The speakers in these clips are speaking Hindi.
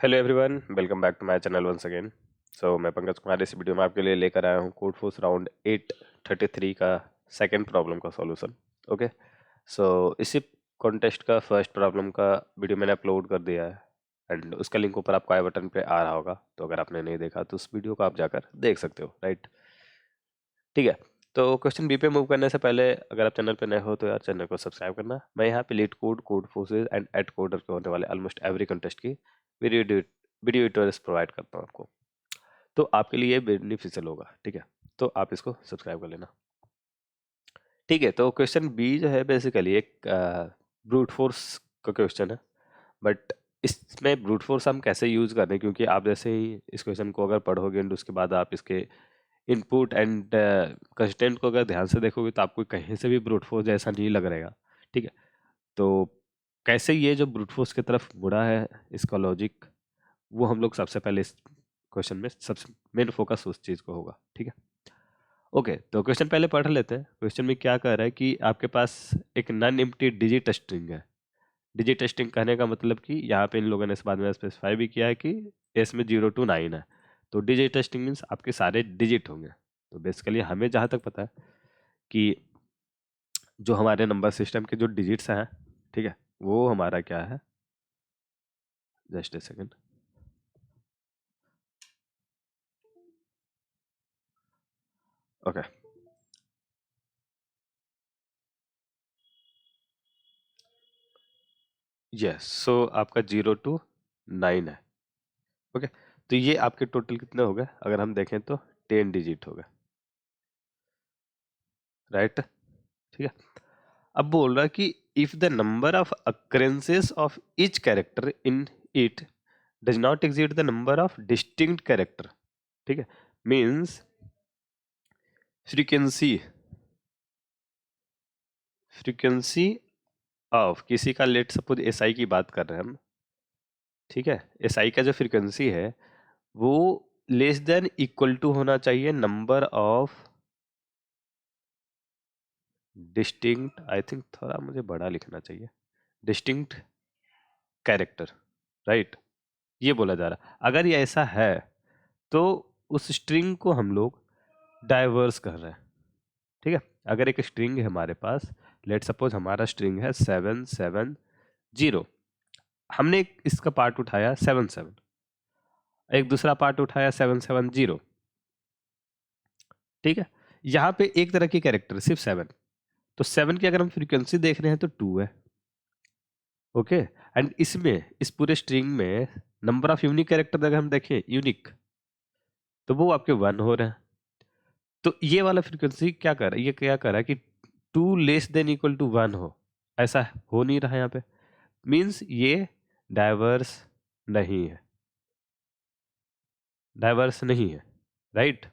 Hello everyone, welcome back to my channel once again. मैं पंकज कुमार इस वीडियो में आपके लिए लेकर आया हूँ कोड फोर्स राउंड 833 का सेकंड प्रॉब्लम का सॉल्यूशन। ओके, इसी कॉन्टेस्ट का फर्स्ट प्रॉब्लम का वीडियो मैंने अपलोड कर दिया है एंड उसका लिंक ऊपर आपको आई बटन पे आ रहा होगा। तो अगर आपने नहीं देखा तो उस वीडियो को आप जाकर देख सकते हो, राइट। ठीक है, तो क्वेश्चन बी पे मूव करने से पहले अगर आप चैनल पे नए हो तो यार चैनल को सब्सक्राइब करना। मैं यहाँ पे LeetCode, Codeforces and AtCoder के होने वाले ऑलमोस्ट एवरी कंटेस्ट की वीडियो वीडियो ट्यूटोरियल्स प्रोवाइड करता हूँ आपको, तो आपके लिए बेनिफिशियल होगा। ठीक है, तो आप इसको सब्सक्राइब कर लेना। ठीक है, तो क्वेश्चन बी जो है बेसिकली एक ब्रूट फोर्स का क्वेश्चन है, बट इसमें ब्रूट फोर्स हम कैसे यूज कर रहे हैं, क्योंकि आप जैसे ही इस क्वेश्चन को अगर पढ़ोगे एंड उसके बाद आप इसके इनपुट एंड कंस्टेंट को अगर ध्यान से देखोगे तो आपको कहीं से भी ब्रूट फोर्स जैसा नहीं लग रहेगा। ठीक है, तो कैसे ये जो ब्रूट फोर्स की तरफ मुड़ा है इसका लॉजिक, वो हम लोग सबसे पहले इस क्वेश्चन में सबसे मेन फोकस उस चीज़ को होगा। ठीक है, ओके, तो क्वेश्चन पहले पढ़ लेते हैं। क्वेश्चन में क्या कह रहा है कि आपके पास एक नॉन एम्प्टी डिजिट स्ट्रिंग है। डिजिट स्ट्रिंग कहने का मतलब कि यहाँ पे इन लोगों ने इस बाद में स्पेसिफाई भी किया है कि एस में 0 to 9 है, तो डिजिट स्ट्रिंग मीन्स आपके सारे डिजिट होंगे। तो बेसिकली हमें जहाँ तक पता है कि जो हमारे नंबर सिस्टम के जो डिजिट्स हैं, ठीक है, वो हमारा क्या है, just a second. Okay, yes, so आपका 0 to 9 है। ओके, तो ये आपके टोटल कितने हो गए, अगर हम देखें तो 10 डिजिट हो गए, राइट। ठीक है, अब बोल रहा है कि if the number of occurrences of each character in it does not exceed the number of distinct character. ठीक है, मीन्स फ्रीक्वेंसी फ्रीक्वेंसी ऑफ किसी का, लेट सपोज एस आई की बात कर रहे हैं हम। ठीक है, एस आई का जो फ्रीक्वेंसी है वो लेस देन इक्वल टू होना चाहिए number of distinct, I think थोड़ा मुझे बड़ा लिखना चाहिए, डिस्टिंक्ट कैरेक्टर, राइट। ये बोला जा रहा है। अगर ये ऐसा है तो उस स्ट्रिंग को हम लोग डाइवर्स कर रहे हैं। ठीक है, अगर एक स्ट्रिंग है हमारे पास, लेट सपोज हमारा स्ट्रिंग है 770, हमने इसका पार्ट उठाया 77, एक दूसरा पार्ट उठाया 770। ठीक है, यहाँ पे एक तरह की कैरेक्टर सिर्फ 7, तो 7 की अगर हम फ्रीक्वेंसी देख रहे हैं तो 2 है। ओके, एंड इसमें इस पूरे स्ट्रिंग में नंबर ऑफ यूनिक कैरेक्टर अगर हम देखें यूनिक, तो वो आपके 1 हो रहे हैं। तो ये वाला फ्रीक्वेंसी क्या कर रहा है, ये क्या कर रहा है कि 2 लेस देन इक्वल टू 1 हो, ऐसा हो नहीं रहा है यहाँ पे। मीन्स ये डाइवर्स नहीं है, डाइवर्स नहीं है, राइट।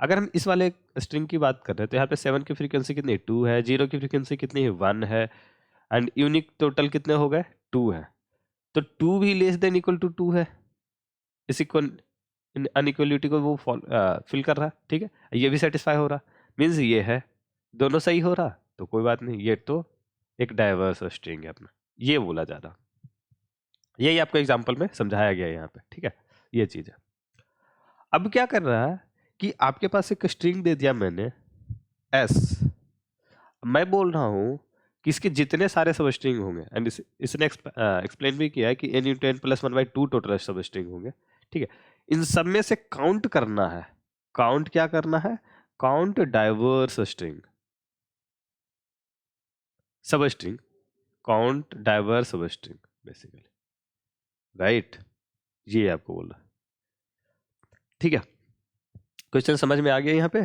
अगर हम इस वाले स्ट्रिंग की बात कर रहे हैं तो यहाँ पे 7 की फ्रीक्वेंसी कितनी है, 2 है, 0 की फ्रीक्वेंसी कितनी है, 1 है, एंड यूनिक टोटल कितने हो गए, 2 है। तो 2 भी लेस देन इक्वल टू 2 है, इस इक्वल अनइक्वलिटी को वो फिल कर रहा है। ठीक है, ये भी सेटिस्फाई हो रहा, मीन्स ये है, दोनों सही हो रहा, तो कोई बात नहीं, ये तो एक डाइवर्स स्ट्रिंग है अपना, ये बोला जा रहा। यही आपको एग्जाम्पल में समझाया गया है यहाँ पे। ठीक है, ये चीज है। अब क्या कर रहा है कि आपके पास एक स्ट्रिंग दे दिया मैंने एस, मैं बोल रहा हूँ कि इसके जितने सारे सब स्ट्रिंग होंगे, एंड इसने एक्सप्लेन भी किया है कि n into n plus 1/2 total substring होंगे। ठीक है, इन सब में से काउंट करना है, काउंट क्या करना है, काउंट डाइवर्स स्ट्रिंग, सब स्ट्रिंग, काउंट डाइवर्स सब स्ट्रिंग बेसिकली, राइट। ये आपको बोल रहा है। ठीक है, क्वेश्चन समझ में आ गया यहाँ पे।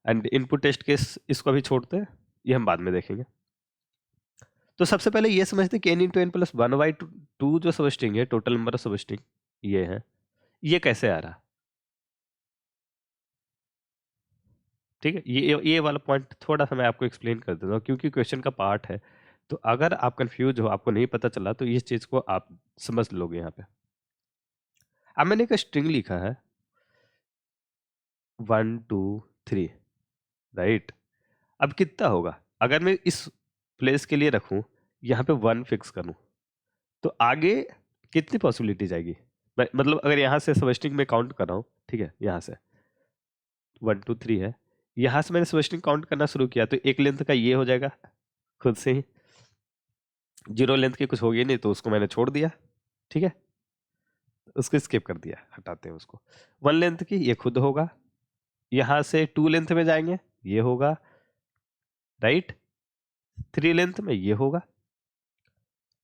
एंड इनपुट टेस्ट केस इसको भी छोड़ते हैं, ये हम बाद में देखेंगे। तो सबसे पहले ये समझते हैं कि n इंटू एन प्लस 1/2 जो सब स्ट्रिंग है, टोटल नंबर ऑफ सब स्ट्रिंग ये है, ये कैसे आ रहा। ठीक है, ये वाला पॉइंट थोड़ा सा मैं आपको एक्सप्लेन कर देता हूँ, क्योंकि क्वेश्चन का पार्ट है। तो अगर आप कंफ्यूज हो, आपको नहीं पता चला, तो इस चीज को आप समझ लोगे यहाँ पे। अब मैंने एक स्ट्रिंग लिखा है 1 2 3, राइट। अब कितना होगा, अगर मैं इस प्लेस के लिए रखूं, यहाँ पे 1 फिक्स करूं, तो आगे कितनी पॉसिबिलिटी जाएगी? मतलब अगर यहाँ से सबस्ट्रिंग में काउंट कर रहा हूँ, ठीक है, यहाँ से 1 2 3 है, यहाँ से मैंने सबस्ट्रिंग काउंट करना शुरू किया तो एक लेंथ का ये हो जाएगा खुद से ही, 0 लेंथ की कुछ होगी नहीं तो उसको मैंने छोड़ दिया, ठीक है, उसको स्किप कर दिया, हटाते हैं उसको। 1 लेंथ की ये खुद होगा, यहाँ से 2 लेंथ में जाएंगे ये होगा, राइट, 3 लेंथ में ये होगा,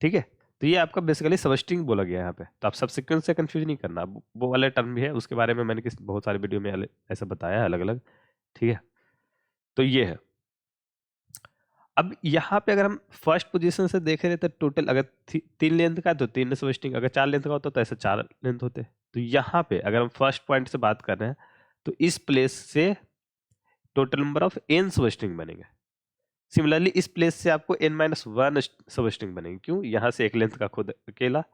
ठीक है। तो ये आपका बेसिकली सबस्ट्रिंग बोला गया है यहाँ पे, तो आप सबसीक्वेंस से कंफ्यूज नहीं करना, वो वाला टर्म भी है, उसके बारे में मैंने बहुत सारे वीडियो में ऐसा बताया है अलग अलग, ठीक है। तो ये है। अब यहाँ पे अगर हम फर्स्ट पोजीशन से देख रहे थे टोटल, अगर 3 लेंथ का है तो 3 सबस्ट्रिंग, अगर 4 लेंथ का होता तो ऐसे 4 लेंथ होते। तो यहाँ पे अगर हम फर्स्ट पॉइंट से बात कर रहे हैं तो इस प्लेस से total number of n substring बनेंगे। सिमिलरली इस प्लेस से आपको n-1 सबस्ट्रिंग बनेंगे। क्यों? यहाँ से एक लेंथ का खुद अकेला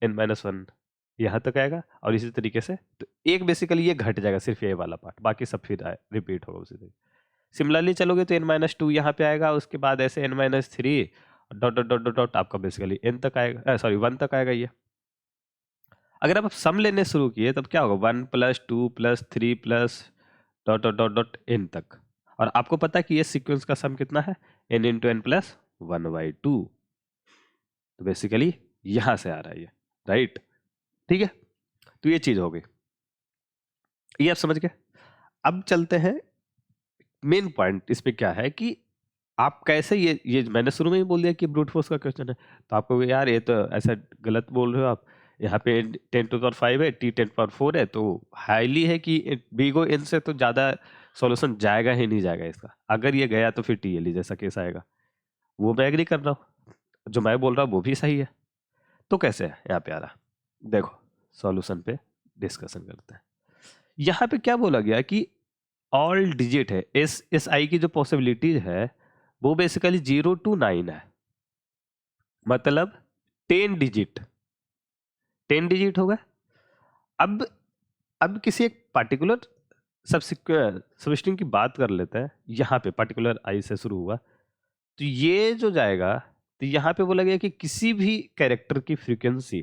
n-1 यहाँ तक आएगा, और इसी तरीके से तो एक बेसिकली ये घट जाएगा, सिर्फ ये वाला पार्ट, बाकी सब फिर रिपीट होगा उसी तरीके। सिमिलरली चलोगे तो n-2 यहाँ पे आएगा, उसके बाद ऐसे n-3 dot dot dot dot आपका बेसिकली n तक आएगा, सॉरी 1 तक आएगा ये। अगर आप सम लेने शुरू किए तब क्या होगा, 1 plus 2 plus 3 plus dot dot dot dot n तक, और आपको पता है कि ये सीक्वेंस का सम कितना है, n इंटू एन प्लस 1/2। तो बेसिकली यहां से आ रहा है ये, राइट, ठीक है। तो ये चीज हो गई, ये आप समझ गए। अब चलते हैं मेन पॉइंट, इस पे क्या है कि आप कैसे ये मैंने शुरू में ही बोल दिया कि ब्रूट फोर्स का क्वेश्चन है, तो आपको यार ये तो ऐसा गलत बोल रहे हो आप, यहाँ पे 10⁵ है, T10⁴ है, तो हाईली है कि बीगो एन से तो ज़्यादा सॉल्यूशन जाएगा ही नहीं जाएगा इसका, अगर ये गया तो फिर TLE जैसा केस आएगा। वो मैं एग्री कर रहा हूँ, जो मैं बोल रहा हूँ वो भी सही है। तो कैसे है यहाँ पे आ रहा, देखो सॉल्यूशन पे डिस्कशन करते हैं। यहाँ पे क्या बोला गया कि ऑल डिजिट है, SI की जो पॉसिबिलिटीज है वो बेसिकली 0 to 9 है, मतलब 10 डिजिट, 10 डिजिट होगा। अब किसी एक पार्टिकुलर सबस्ट्रिंग की बात कर लेते हैं, यहाँ पे पर्टिकुलर आई से शुरू हुआ, तो ये जो जाएगा, तो यहाँ पे बोला गया कि किसी भी कैरेक्टर की फ्रीक्वेंसी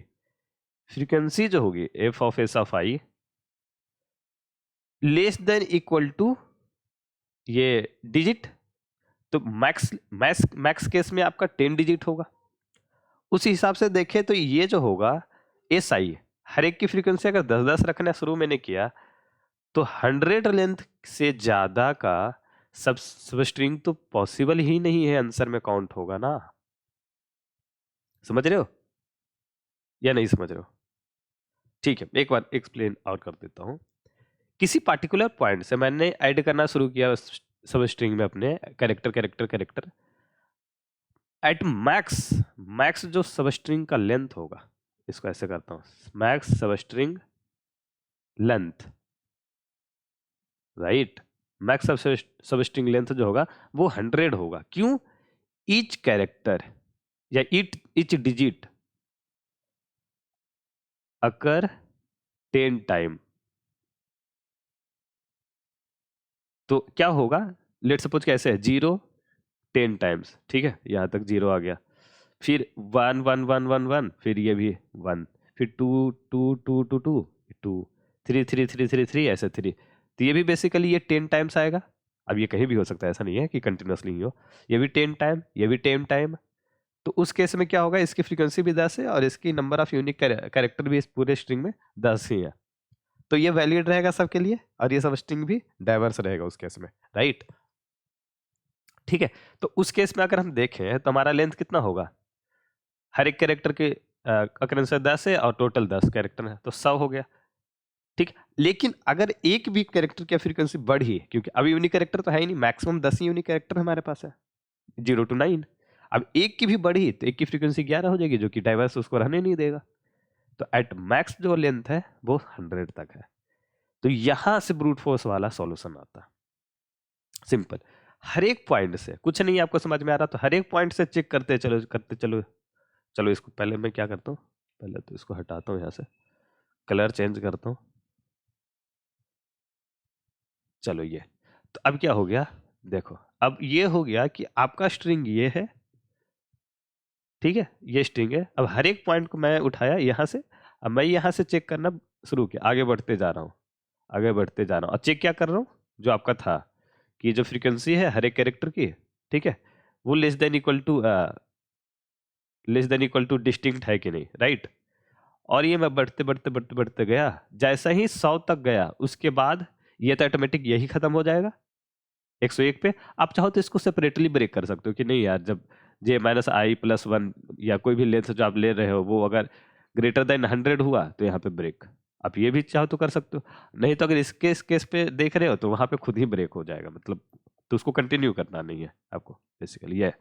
जो होगी f(s)(i) less than equal to ये डिजिट, तो मैक्स केस में आपका 10 डिजिट होगा। उस हिसाब से देखें तो ये जो होगा SI, हर एक की फ्रीक्वेंसी अगर 10-10 रखना शुरू मैंने किया तो 100 लेंथ से ज्यादा का सब स्ट्रिंग तो पॉसिबल ही नहीं है, आंसर में काउंट होगा ना। समझ रहे हो या नहीं समझ रहे हो? ठीक है, एक बार एक्सप्लेन और कर देता हूं। किसी पार्टिकुलर पॉइंट से मैंने ऐड करना शुरू किया सब स्ट्रिंग में अपने कैरेक्टर एट मैक्स जो सब स्ट्रिंग का लेंथ होगा, इसको ऐसे करता हूं, मैक्स सब स्ट्रिंग लेंथ, राइट, मैक्स सब स्ट्रिंग लेंथ जो होगा वो 100 होगा। क्यों? ईच कैरेक्टर या ईच डिजिट अकर 10 टाइम। तो क्या होगा, लेट सपोज कैसे है, 0 10 टाइम्स, ठीक है, यहां तक 0 आ गया, फिर 1 1 1 1 1, फिर ये भी 1, फिर 2 2 2 2 2 2 3 3 3 3 3 ऐसे 3, तो ये भी बेसिकली ये 10 टाइम्स आएगा। अब ये कहीं भी हो सकता है, ऐसा नहीं है कि कंटिन्यूसली ही हो, ये भी 10 टाइम, ये भी 10 टाइम। तो उस केस में क्या होगा, इसकी फ्रीक्वेंसी भी 10 है और इसकी नंबर ऑफ यूनिक कैरेक्टर भी इस पूरे स्ट्रिंग में 10 ही है। तो ये वैलिड रहेगा सबके लिए, और ये सब स्ट्रिंग भी डाइवर्स रहेगा उस केस में, राइट, ठीक है। तो उस केस में अगर हम देखें तो हमारा लेंथ कितना होगा, हर एक कैरेक्टर के अकरेंस 10 है और टोटल 10 कैरेक्टर है, तो 100 हो गया, ठीक। लेकिन अगर एक भी कैरेक्टर की फ्रीक्वेंसी बढ़ी, क्योंकि अभी यूनिक कैरेक्टर तो है ही नहीं, मैक्सिमम 10 ही यूनिक कैरेक्टर हमारे पास है, 0 to 9। अब एक की भी बढ़ी तो एक की फ्रीक्वेंसी 11 हो जाएगी, जो कि डाइवर्स उसको रहने नहीं देगा। तो एट मैक्स जो लेंथ है वो 100 तक है। तो यहां से ब्रूट फोर्स वाला सॉल्यूशन आता, सिंपल। हर एक पॉइंट से, कुछ नहीं आपको समझ में आ रहा तो हर एक पॉइंट से चेक करते चलो। चलो इसको पहले मैं क्या करता हूँ, पहले तो इसको हटाता हूँ, यहाँ से कलर चेंज करता हूँ। चलो ये, तो अब क्या हो गया, देखो अब ये हो गया कि आपका स्ट्रिंग ये है, ठीक है, ये स्ट्रिंग है। अब हर एक पॉइंट को मैं उठाया यहाँ से, अब मैं यहाँ से चेक करना शुरू किया, आगे बढ़ते जा रहा हूँ, आगे बढ़ते जा रहा हूँ, और चेक क्या कर रहा हूँ, जो आपका था कि जो फ्रीक्वेंसी है हर एक कैरेक्टर की, ठीक है, वो less than equal two distinct है कि नहीं, राइट। और ये मैं बढ़ते बढ़ते बढ़ते बढ़ते गया, जैसा ही 100 तक गया उसके बाद ये तो ऑटोमेटिक यही खत्म हो जाएगा 101 पे। आप चाहो तो इसको सेपरेटली ब्रेक कर सकते हो कि नहीं यार, जब जे माइनस आई प्लस वन या कोई भी लेंथ जो आप ले रहे हो वो अगर ग्रेटर देन 100 हुआ तो यहाँ पे ब्रेक, आप ये भी चाहो तो कर सकते हो। नहीं तो अगर इस केस पे देख रहे हो तो वहां पे खुद ही ब्रेक हो जाएगा, मतलब तो उसको कंटिन्यू करना नहीं है आपको, बेसिकली ये।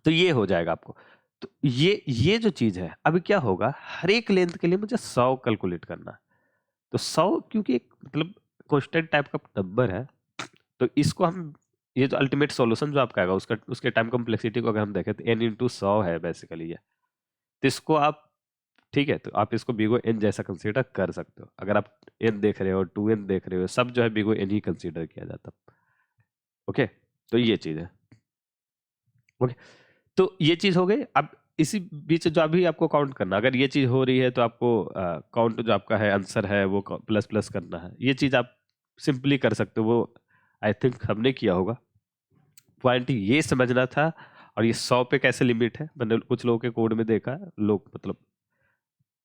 तो ये हो जाएगा आपको। तो ये जो चीज है, अभी क्या होगा, हर एक लेंथ के लिए मुझे 100 कैलकुलेट करना है। तो 100 क्योंकि एक मतलब कांस्टेंट टाइप का नंबर है, तो इसको हम, ये जो अल्टीमेट सॉल्यूशन जो आपका आएगा उसका, उसके टाइम कॉम्प्लेक्सिटी को अगर हम देखें तो n/100 है बेसिकली ये। तो इसको आप, ठीक है, तो आप इसको बिगो एन जैसा कंसीडर कर सकते हो। अगर आप एन देख रहे हो, 2n देख रहे हो, सब जो है बिगो एन ही कंसीडर किया जाता। ओके, तो ये चीज है। ओके, तो ये चीज हो गई। अब इसी बीच जो अभी आपको काउंट करना, अगर ये चीज हो रही है तो आपको काउंट जो आपका है आंसर है वो प्लस प्लस करना है। ये चीज आप सिंपली कर सकते हो, वो आई थिंक हमने किया होगा। पॉइंट ये समझना था। और ये 100 पे कैसे लिमिट है, मैंने कुछ लोगों के कोड में देखा, लोग मतलब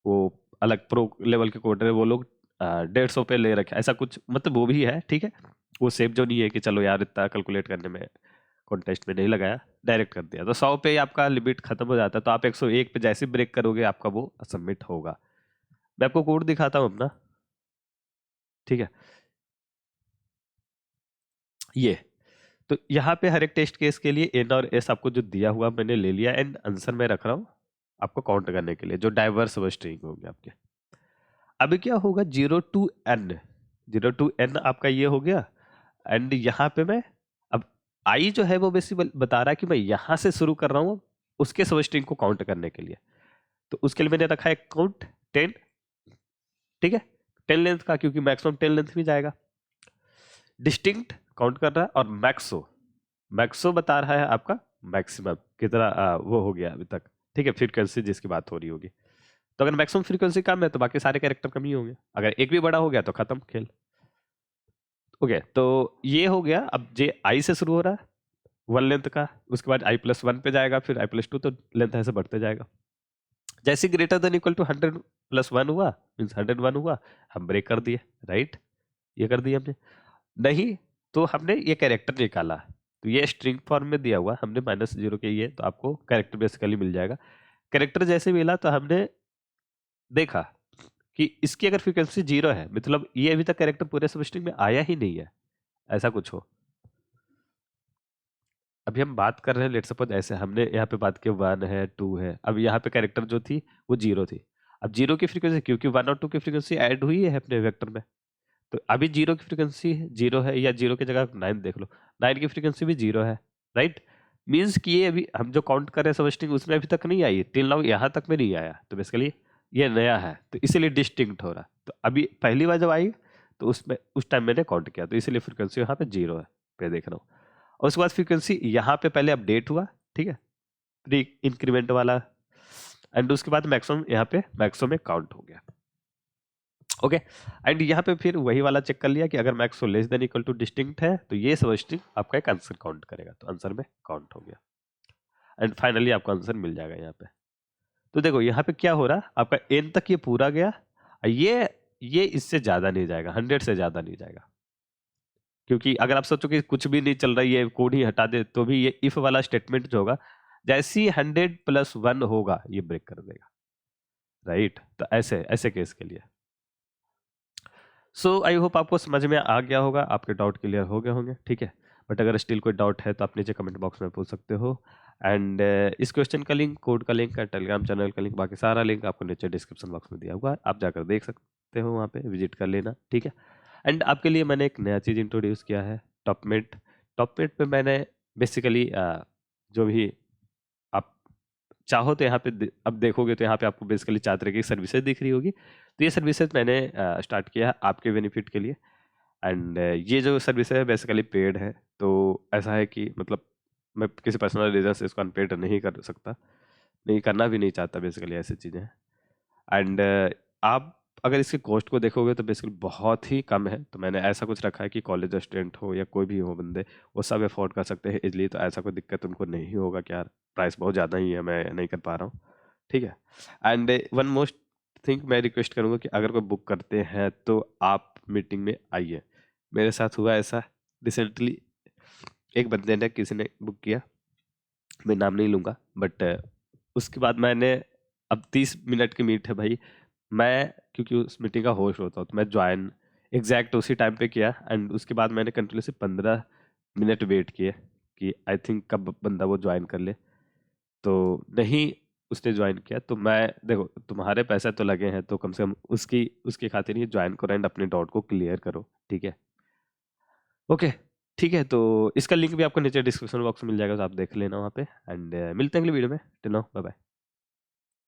वो अलग प्रो लेवल के कोड है, वो लोग 150 पे ले रखे, ऐसा कुछ मतलब वो भी है, ठीक है। वो सेफ जो नहीं है कि चलो यार इतना कैलकुलेट करने में कॉन्टेस्ट में नहीं लगाया, डायरेक्ट कर दिया, तो 100 पे ही आपका लिमिट खत्म हो जाता है। तो आप 101 पे जैसे ब्रेक करोगे आपका वो सबमिट होगा। मैं आपको कोड दिखाता हूँ अपना, ठीक है। ये तो यहाँ पे हर एक टेस्ट केस के लिए एन और एस आपको जो दिया हुआ मैंने ले लिया, एंड आंसर मैं रख रहा हूँ आपको काउंट करने के लिए, जो डाइवर्स स्ट्रिंग होंगे आपके। अभी क्या होगा, 0 to n, 0 to n आपका ये हो गया। एंड यहाँ पे मैं, अब आई जो है वो बेसिकली बता रहा है कि मैं यहाँ से शुरू कर रहा हूँ उसके सब स्ट्रिंग को काउंट करने के लिए। तो उसके लिए मैंने रखा है काउंट 10, ठीक है, 10 लेंथ का, क्योंकि मैक्सिमम 10 लेंथ में जाएगा। डिस्टिंक्ट काउंट कर रहा है, और मैक्सो, मैक्सो बता रहा है आपका मैक्सिमम कितना वो हो गया अभी तक, ठीक है, फ्रीक्वेंसी जिसकी बात हो रही होगी। तो अगर मैक्सिमम फ्रीक्वेंसी कम है तो बाकी सारे कैरेक्टर कम ही होंगे, अगर एक भी बड़ा हो गया तो खत्म खेल। ओके, तो ये हो गया। अब जे आई से शुरू हो रहा है 1 लेंथ का, उसके बाद i+1 पे जाएगा, फिर i+2, तो लेंथ ऐसे बढ़ते जाएगा। जैसे ग्रेटर देन इक्वल टू 100+1 हुआ, मीन्स 101 हुआ, हम ब्रेक कर दिए, राइट, ये कर दिया हमने। नहीं तो हमने ये कैरेक्टर निकाला, तो ये स्ट्रिंग फॉर्म में दिया हुआ, हमने -0 के ये, तो आपको कैरेक्टर बेसिकली मिल जाएगा। कैरेक्टर जैसे मिला तो हमने देखा कि इसकी अगर फ्रीक्वेंसी 0 है, मतलब ये अभी तक कैरेक्टर पूरे सब स्ट्रिंग में आया ही नहीं है, ऐसा कुछ हो। अभी हम बात कर रहे हैं, लेट सपोज ऐसे हमने यहाँ पे बात की 1 है 2 है, अब यहाँ पे कैरेक्टर जो थी वो 0 थी। अब 0 की फ्रीक्वेंसी, क्योंकि 1 और 2 की फ्रीक्वेंसी ऐड हुई है अपने वेक्टर में, तो अभी 0 की फ्रीक्वेंसी 0 है, या 0 की जगह 9 देख लो, 9 की फ्रीक्वेंसी भी 0 है, राइट। मीन्स कि ये अभी हम जो काउंट कर रहे हैं सब स्ट्रिंग उसमें अभी तक नहीं आई, टिल नाउ यहाँ तक में नहीं आया, तो बेसिकली ये नया है, तो इसीलिए डिस्टिंक्ट हो रहा है। तो अभी पहली बार जब आई तो उसमें उस टाइम मैंने काउंट किया, तो इसीलिए फ्रीक्वेंसी यहाँ पे 0 है, पे देख रहा हूँ। और उसके बाद फ्रीक्वेंसी यहाँ पे पहले अपडेट हुआ, ठीक है, प्री इंक्रीमेंट वाला, एंड उसके बाद मैक्सिमम यहाँ पे मैक्सिमम में काउंट हो गया। ओके, एंड यहाँ पे फिर वही वाला चेक कर लिया कि अगर max less than equal two distinct है तो ये सब स्ट्रिंग आपका एक आंसर काउंट करेगा, तो आंसर में काउंट हो गया, एंड फाइनली आपको आंसर मिल जाएगा यहाँ पे। तो देखो यहाँ पे क्या हो रहा है, आपका एन तक ये पूरा गया, ये इससे ज्यादा नहीं जाएगा, 100 से ज्यादा नहीं जाएगा, क्योंकि अगर आप सोचो कि कुछ भी नहीं चल रहा है, ये कोड ही हटा दे, तो भी ये इफ वाला स्टेटमेंट जो होगा, जैसे ही 100+1 होगा ये ब्रेक कर देगा, राइट। तो ऐसे ऐसे केस के लिए। सो आई होप आपको समझ में आ गया होगा, आपके डाउट क्लियर हो गए होंगे, ठीक है। बट अगर स्टिल कोई डाउट है तो आप नीचे कमेंट बॉक्स में पूछ सकते हो। एंड इस क्वेश्चन का लिंक, कोड का लिंक, टेलीग्राम चैनल का लिंक, बाकी सारा लिंक आपको नीचे डिस्क्रिप्शन बॉक्स में दिया हुआ है, आप जाकर देख सकते हो, वहाँ पे विजिट कर लेना, ठीक है। एंड आपके लिए मैंने एक नया चीज़ इंट्रोड्यूस किया है, टॉपमेट। टॉपमेट पे मैंने बेसिकली जो भी आप चाहो तो यहाँ पे अब देखोगे तो यहाँ पे आपको बेसिकली 4 तरह की सर्विसेज दिख रही होगी। तो ये सर्विसेज मैंने स्टार्ट किया है आपके बेनिफिट के लिए, एंड ये जो सर्विस है बेसिकली पेड है। तो ऐसा है कि मतलब मैं किसी पर्सनल रीज़न से इसको अनपेड नहीं कर सकता, नहीं करना भी नहीं चाहता बेसिकली ऐसी चीज़ें। एंड आप अगर इसके कॉस्ट को देखोगे तो बेसिकली बहुत ही कम है। तो मैंने ऐसा कुछ रखा है कि कॉलेज स्टूडेंट हो या कोई भी हो बंदे, वो सब अफोर्ड कर सकते हैं इजली। तो ऐसा कोई दिक्कत उनको नहीं होगा कि यार प्राइस बहुत ज़्यादा ही है, मैं नहीं कर पा रहा हूँ। ठीक है। एंड वन मोस्ट थिंग मैं रिक्वेस्ट करूँगा कि अगर कोई बुक करते हैं तो आप मीटिंग में आइए। मेरे साथ हुआ ऐसा रिसेंटली, एक बंदे ने, किसी ने बुक किया, मैं नाम नहीं लूँगा, बट उसके बाद मैंने, अब 30 मिनट की मीट है भाई, मैं क्योंकि उस मीटिंग का होस्ट होता हूँ तो मैं ज्वाइन एग्जैक्ट उसी टाइम पे किया। एंड उसके बाद मैंने कंटिन्यूसली 15 मिनट वेट किए कि आई थिंक कब बंदा वो ज्वाइन कर ले, तो नहीं उसने ज्वाइन किया। तो मैं, देखो तुम्हारे पैसे तो लगे हैं तो कम से कम उसकी उसकी खातिर ही ज्वाइन करो एंड अपने डाउट को क्लियर करो। ठीक है, ओके, ठीक है। तो इसका लिंक भी आपको नीचे डिस्क्रिप्शन बॉक्स में मिल जाएगा, तो आप देख लेना वहाँ पे। एंड मिलते हैं अगली वीडियो में। Till now, bye bye.